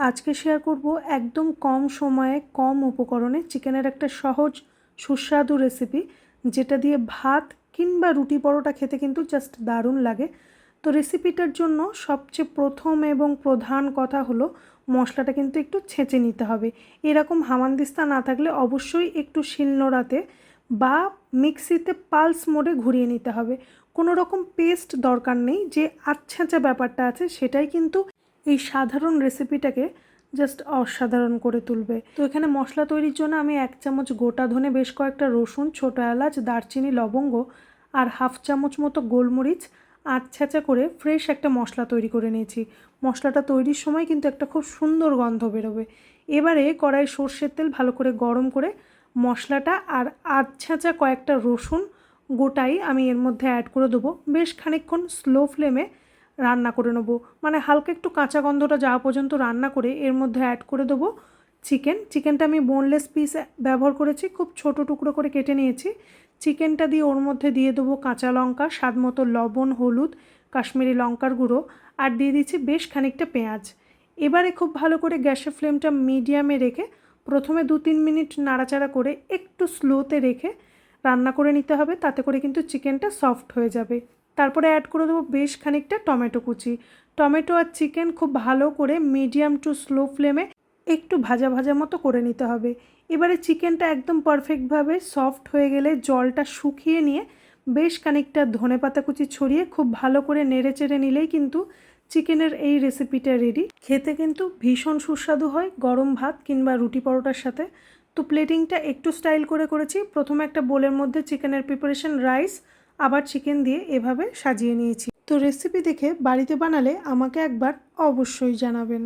আজকে শেয়ার করব একদম কম সময়ে কম উপকরণে চিকেনের একটা সহজ সুস্বাদু রেসিপি, যেটা দিয়ে ভাত কিংবা রুটি পরোটা খেতে কিন্তু জাস্ট দারুণ লাগে। তো রেসিপিটার জন্য সবচেয়ে প্রথম এবং প্রধান কথা হলো মশলাটা কিন্তু একটু ছেঁচে নিতে হবে। এরকম হামানদিস্তা না থাকলে অবশ্যই একটু শিলনোড়াতে বা মিক্সিতে পালস মোডে ঘুরিয়ে নিতে হবে। কোনো রকম পেস্ট দরকার নেই, যে আচ্ছাঁচা ব্যাপারটা আছে সেটাই কিন্তু এই সাধারণ রেসিপিটাকে জাস্ট অসাধারণ করে তুলবে। তো এখানে মশলা তৈরির জন্য আমি 1 চামচ গোটা ধনে, বেশ কয়েকটা রসুন, ছোটো এলাচ, দারচিনি, লবঙ্গ আর হাফ চামচ মতো গোলমরিচ আচ্ছাঁচা করে ফ্রেশ একটা মশলা তৈরি করে নিয়েছি। মশলাটা তৈরির সময় কিন্তু একটা খুব সুন্দর গন্ধ বেরোবে। এবারে কড়াই সর্ষের তেল ভালো করে গরম করে মশলাটা আর আচ্ছাঁচা কয়েকটা রসুন গোটাই আমি এর মধ্যে অ্যাড করে দেবো। বেশ খানিকক্ষণ স্লো ফ্লেমে রান্না করে নেবো, মানে হালকা একটু কাঁচা গন্ধটা যাওয়া পর্যন্ত রান্না করে এর মধ্যে অ্যাড করে দেবো চিকেনটা আমি বোনলেস পিস ব্যবহার করেছি, খুব ছোট টুকরো করে কেটে নিয়েছি। চিকেনটা দিয়ে ওর মধ্যে দিয়ে দেবো কাঁচা লঙ্কা, স্বাদ মতো লবণ, হলুদ, কাশ্মীরি লঙ্কার গুঁড়ো আর দিয়ে দিচ্ছি বেশ খানিকটা পেঁয়াজ। এবারে খুব ভালো করে গ্যাসের ফ্লেমটা মিডিয়ামে রেখে প্রথমে 2-3 মিনিট নাড়াচাড়া করে একটু স্লোতে রেখে রান্না করে নিতে হবে, তাতে করে কিন্তু চিকেনটা সফট হয়ে যাবে। তারপরে অ্যাড করে দেবো বেশ খানিকটা টমেটো কুচি। টমেটো আর চিকেন খুব ভালো করে মিডিয়াম টু স্লো ফ্লেমে একটু ভাজা ভাজা মতো করে নিতে হবে। এবারে চিকেনটা একদম পারফেক্টভাবে সফট হয়ে গেলে জলটা শুকিয়ে নিয়ে বেশ খানিকটা ধনেপাতা কুচি ছড়িয়ে খুব ভালো করে নেড়ে চেড়ে নিলেই কিন্তু চিকেনের এই রেসিপিটা রেডি। খেতে কিন্তু ভীষণ সুস্বাদু হয় গরম ভাত কিংবা রুটি পরোটার সাথে। তো প্লেটিংটা একটু স্টাইল করে করেছি। প্রথমে একটা বোলের মধ্যে চিকেনের প্রিপারেশন, রাইস, আবার চিকেন দিয়ে এভাবে সাজিয়ে নিয়েছি। তো রেসিপি দেখে বাড়িতে বানালে আমাকে একবার অবশ্যই জানাবেন।